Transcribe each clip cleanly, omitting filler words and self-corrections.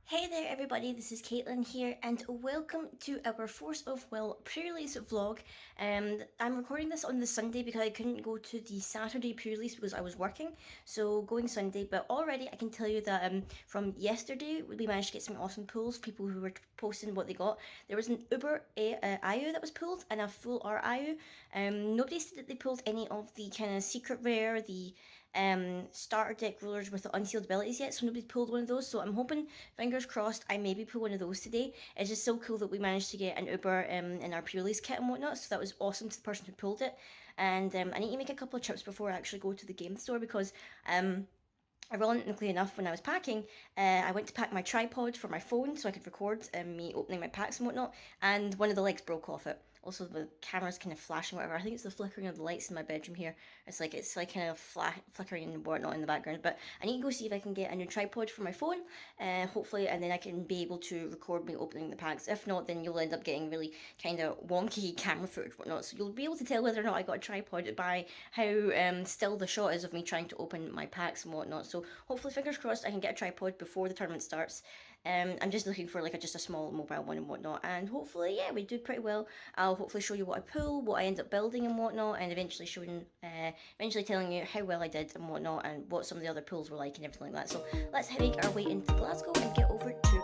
Hey there everybody, this is Caitlin here and welcome to our Force of Will pre-release vlog. I'm recording this on the Sunday because I couldn't go to the Saturday pre-release because I was working, so going Sunday. But already I can tell you that from yesterday we managed to get some awesome pulls, people who were posting what they got. There was an Uber IU that was pulled and a full R IU. Nobody said that they pulled any of the kind of secret rare, the starter deck rulers with the unsealed abilities yet, so nobody's pulled one of those, so I'm hoping, fingers crossed, I maybe pull one of those today. It's just so cool that we managed to get an Uber in our pre-release kit and whatnot, so that was awesome to the person who pulled it. And I need to make a couple of trips before I actually go to the game store because ironically enough, when I was packing, I went to pack my tripod for my phone so I could record me opening my packs and whatnot, and one of the legs broke off it. Also, the camera's kind of flashing, whatever. I think it's the flickering of the lights in my bedroom here. It's like kind of flickering and whatnot in the background. But I need to go see if I can get a new tripod for my phone, hopefully, and then I can be able to record me opening the packs. If not, then you'll end up getting really kind of wonky camera footage, whatnot. So you'll be able to tell whether or not I got a tripod by how still the shot is of me trying to open my packs and whatnot. So hopefully, fingers crossed, I can get a tripod before the tournament starts. I'm just looking for like just a small mobile one and whatnot, and hopefully, yeah, we do pretty well. I'll hopefully show you what I pull, what I end up building and whatnot, and eventually telling you how well I did and whatnot, and what some of the other pulls were like and everything like that. So let's make our way into Glasgow and get over to.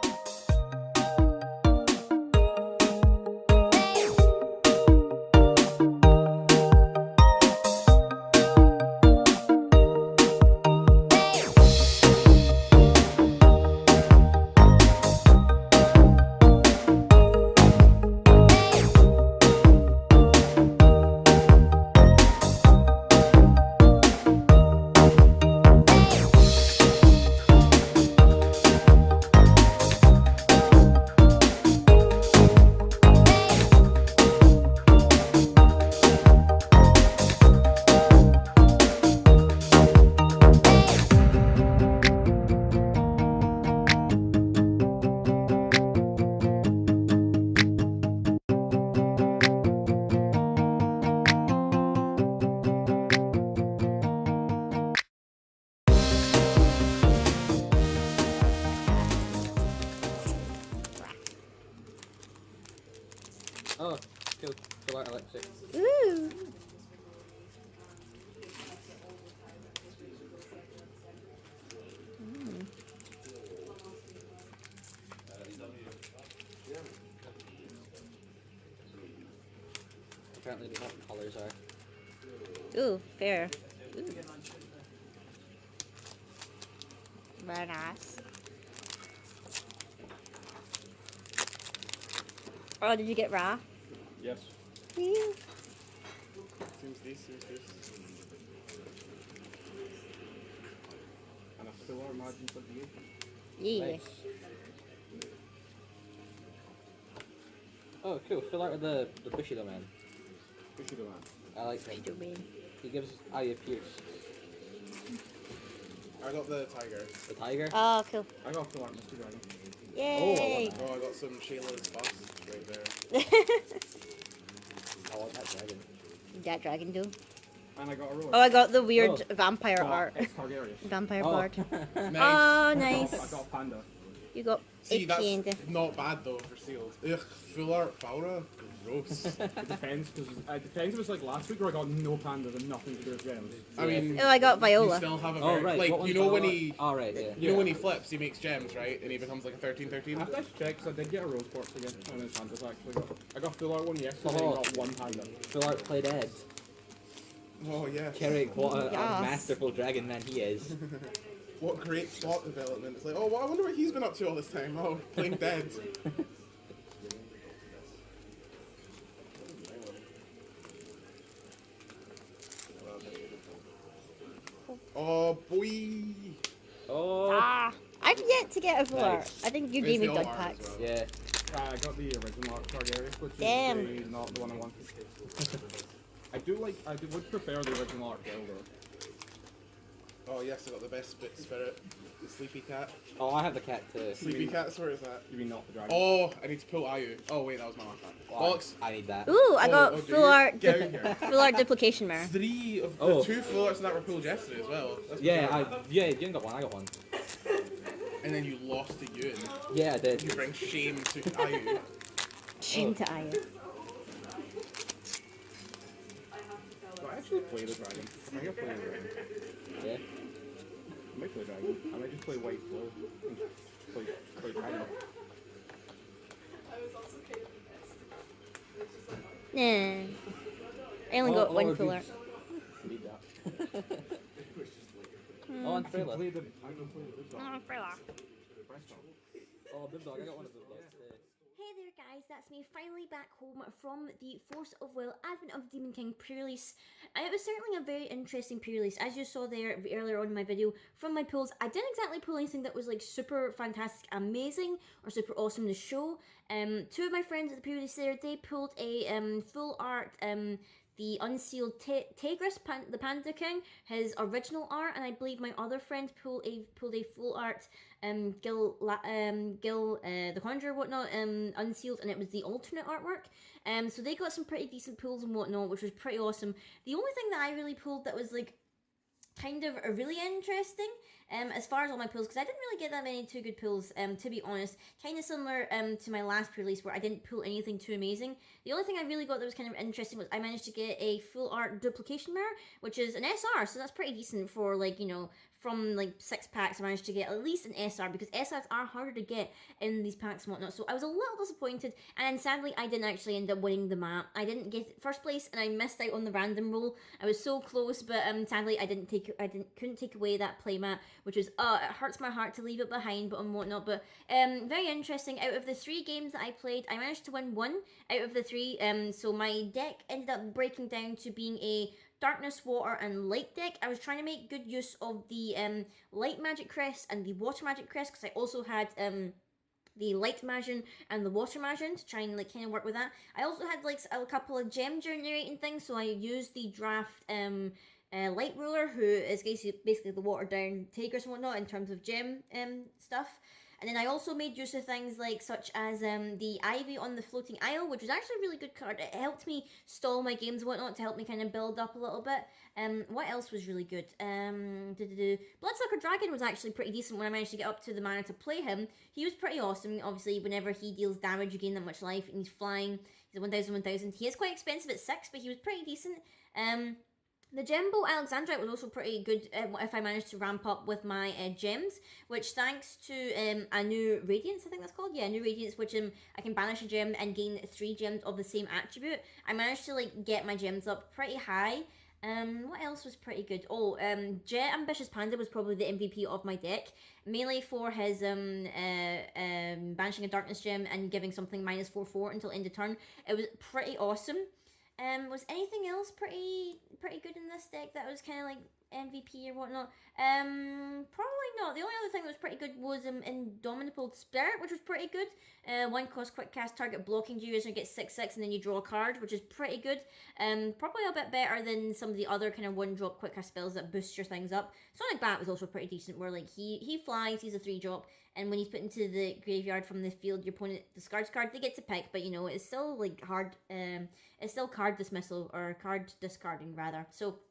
Oh, cool. Full art electric. Ooh. Apparently the what colours are. Ooh, fair. Ooh. Very nice. Oh, did you get raw? Yes. Yeah. Seems this. And a fuller margin for you. Yeah. Nice. Oh, cool. Full art of the Bushido man. Bushido man. I like him. Domain. He gives Aya Pierce. I got the tiger. The tiger? Oh, cool. I got full art Mr. Dragon. Yay! Oh, I got some Shayla's bust right there. I want that dragon. That dragon do. And I got a roar. Oh, I got the weird vampire Oh, art. it's Targaryen. Vampire Oh. bard. Nice. Oh, I nice. got Panda. You got See, a that's panda. not bad though for sealed. Ugh, full art Faura? Gross. It depends, because it depends if it's like last week where I got no pandas and nothing to do with gems. I mean, Oh, I got you Viola. still have a Oh, very, right. like, What you know one's when that? he, Oh, right, yeah. you know when he flips, he makes gems, right? And he becomes like a 13-13. I have to check, because I did get a rose quartz again. And then pandas actually. I got full art one yesterday Oh. and got one panda. Full art played Ed. Oh yeah. Carrick, what a Yes. masterful dragon man he is. What great plot development. It's like, oh, well, I wonder what he's been up to all this time. Oh, playing dead. Oh, boy. Oh, Ah, I've yet to get a full art. Nice. I think you There's gave me the dud alt art as packs. well. yeah. I got the original art Targaryen, which Damn. is not the one I wanted. I would prefer the original art girl though. Oh yes, I got the best spirit. The sleepy cat. Oh, I have the cat too. Sleepy cat, where is that? You mean not the dragon? Oh, I need to pull Ayu. Oh wait, that was my last one. Well, Bollocks. I need that. Ooh, I Oh, got oh, do full you? art, Get out here. full art duplication mirror. 3 of the Oh. 2 full arts that were pulled yesterday as well. That's Yeah, bizarre. yeah, you didn't got one, I got one. and then you lost to Ewan. Yeah, I did. You bring shame to Ayu. Shame to Aya. Do I actually play the dragon? I think I play the dragon. Yeah. I might play dragon. I might just play white flow. And just play dragon. Nah. I only got one full art. Need that. Oh, and Thriller. Play the. I'm gonna play the big dog. Oh, Bib Dog, I got one of those today. Hey there guys, that's me finally back home from the Force of Will Advent of Demon King pre-release. It was certainly a very interesting pre-release. As you saw there earlier on in my video, from my pulls, I didn't exactly pull anything that was like super fantastic, amazing, or super awesome to show. Two of my friends at the pre-release there, they pulled a full art, the unsealed Tigris, the Panda King, his original art, and I believe my other friend pulled a full art Gil the Conjurer whatnot, unsealed, and it was the alternate artwork. So they got some pretty decent pulls and whatnot, which was pretty awesome. The only thing that I really pulled that was like kind of really interesting, as far as all my pulls, because I didn't really get that many too good pulls, to be honest. Kind of similar to my last pre-release where I didn't pull anything too amazing. The only thing I really got that was kind of interesting was I managed to get a full art duplication mirror, which is an SR, so that's pretty decent for, like, you know, from like 6 packs I managed to get at least an SR, because SRs are harder to get in these packs and whatnot. So I was a little disappointed, and sadly I didn't actually end up winning the map. I didn't get first place, and I missed out on the random roll. I was so close, but sadly I couldn't take away that playmat, which is it hurts my heart to leave it behind, but and whatnot. But very interesting. Out of the 3 games that I played, I managed to win 1 out of the 3. So my deck ended up breaking down to being a darkness, water, and light deck. I was trying to make good use of the light magic crest and the water magic crest, because I also had the light magic and the water magic to try and like kind of work with that. I also had like a couple of gem generating things, so I used the draft light ruler, who is basically the watered down tigers and whatnot in terms of gem stuff. And then I also made use of things like such as the Ivy on the Floating Isle, which was actually a really good card. It helped me stall my games and whatnot to help me kind of build up a little bit. What else was really good? Bloodsucker Dragon was actually pretty decent when I managed to get up to the mana to play him. He was pretty awesome. Obviously, whenever he deals damage, you gain that much life, and he's flying. He's a 1000. He is quite expensive at 6, but he was pretty decent. The Gembo Alexandrite was also pretty good if I managed to ramp up with my gems, which thanks to a new Radiance, I think that's called? Yeah, new Radiance, which I can banish a gem and gain 3 gems of the same attribute. I managed to like get my gems up pretty high. What else was pretty good? Oh, Jet Ambitious Panda was probably the MVP of my deck, mainly for his banishing a darkness gem and giving something -4/4 until end of turn. It was pretty awesome. Was anything else pretty good in this deck that was kind of like MVP or whatnot? Probably not. The only other thing that was pretty good was Indomitable Spirit, which was pretty good. 1 cost quick cast, target blocking duration, get 6/6, and then you draw a card, which is pretty good. Probably a bit better than some of the other kind of 1-drop quick cast spells that boost your things up. Sonic Bat was also pretty decent, where like he flies, he's a 3-drop, and when he's put into the graveyard from the field, your opponent discards card. They get to pick, but you know it's still like hard. It's still card dismissal, or card discarding rather. So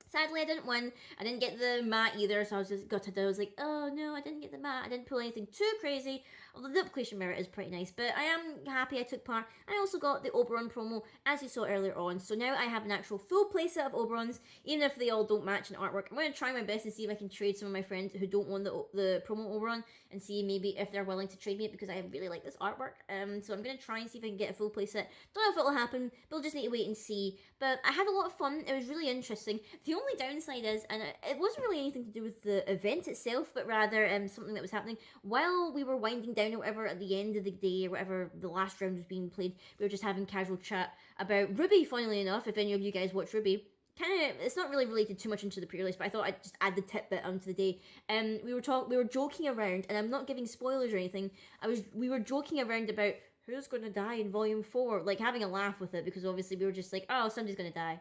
sadly, I didn't win. I didn't get the mat either, so I was just gutted. I was like, oh no, I didn't get the mat. I didn't pull anything too crazy. Although the duplication mirror is pretty nice, but I am happy I took part. I also got the Oberon promo, as you saw earlier on. So now I have an actual full playset of Oberons, even if they all don't match in artwork. I'm going to try my best and see if I can trade some of my friends who don't want the promo Oberon, and see maybe if they're willing to trade me it, because I really like this artwork. So I'm going to try and see if I can get a full playset. Don't know if it'll happen, but we'll just need to wait and see. But I had a lot of fun. It was really interesting. The only downside is, and it wasn't really anything to do with the event itself, but rather something that was happening while we were winding down or whatever at the end of the day, or whatever the last round was being played. We were just having casual chat about Ruby, funnily enough, if any of you guys watch Ruby. Kind of, it's not really related too much into the pre-release, but I thought I'd just add the tidbit onto the day. We were joking around, and I'm not giving spoilers or anything. We were joking around about who's going to die in Volume 4, like having a laugh with it, because obviously we were just like, oh, somebody's going to die,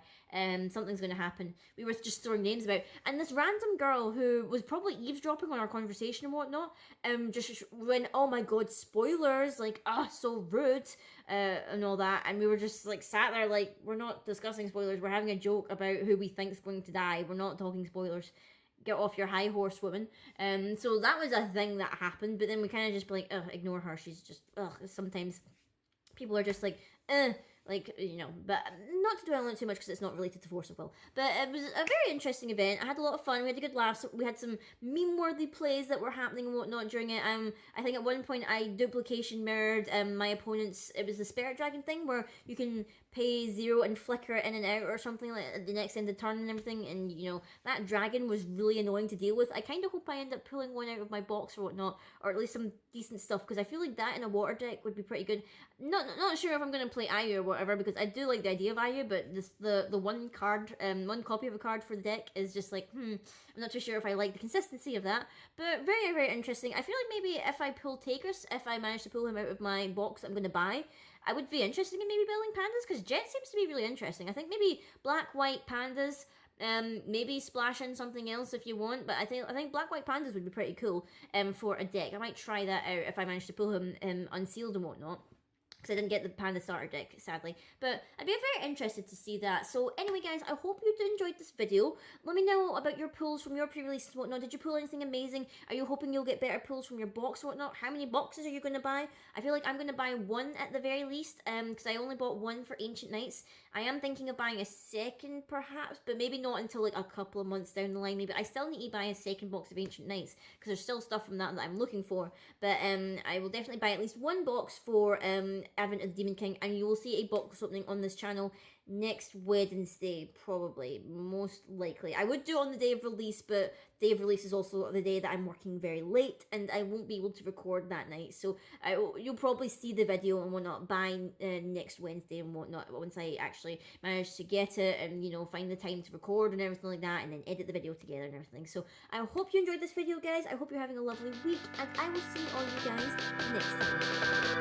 something's going to happen. We were just throwing names about, and this random girl who was probably eavesdropping on our conversation and whatnot, just went, oh my god, spoilers, like, so rude, and all that, and we were just like sat there like, we're not discussing spoilers, we're having a joke about who we think's going to die, we're not talking spoilers. get off your high horse, woman. So that was a thing that happened, but then we kind of just be like, ugh, ignore her. She's just, ugh. Sometimes people are just like, like, you know, but not to dwell on it too much because it's not related to Force of Will. But it was a very interesting event. I had a lot of fun. We had a good laugh. We had some meme-worthy plays that were happening and whatnot during it. I think at one point I duplication mirrored my opponent's. It was the Spirit Dragon thing where you can pay 0 and flicker it in and out or something like at the next end of the turn and everything. And you know that dragon was really annoying to deal with. I kind of hope I end up pulling one out of my box or whatnot, or at least some decent stuff because I feel like that in a water deck would be pretty good. Not sure if I'm gonna play Ayu or whatever because I do like the idea of Ayu, but this the one card, one copy of a card for the deck is just like, I'm not too sure if I like the consistency of that. But very, very interesting. I feel like maybe if I pull Tigris, if I manage to pull him out of my box that I'm gonna buy, I would be interested in maybe building pandas because Jet seems to be really interesting. I think maybe black white pandas. Maybe splash in something else if you want, but I think black white pandas would be pretty cool for a deck. I might try that out if I manage to pull him unsealed and whatnot. Because I didn't get the Panda Starter deck, sadly. But I'd be very interested to see that. So anyway, guys, I hope you enjoyed this video. Let me know about your pulls from your pre-releases and whatnot. Did you pull anything amazing? Are you hoping you'll get better pulls from your box or whatnot? How many boxes are you going to buy? I feel like I'm going to buy one at the very least. Because I only bought one for Ancient Knights. I am thinking of buying a second, perhaps. But maybe not until like a couple of months down the line. Maybe I still need to buy a second box of Ancient Knights. Because there's still stuff from that I'm looking for. But I will definitely buy at least one box for Advent of the Demon King, and you will see a box opening on this channel next Wednesday, probably, most likely. I would do it on the day of release, but day of release is also the day that I'm working very late, and I won't be able to record that night, so you'll probably see the video and whatnot by next Wednesday and whatnot, once I actually manage to get it, and, you know, find the time to record and everything like that, and then edit the video together and everything. So I hope you enjoyed this video, guys. I hope you're having a lovely week, and I will see all you guys next time.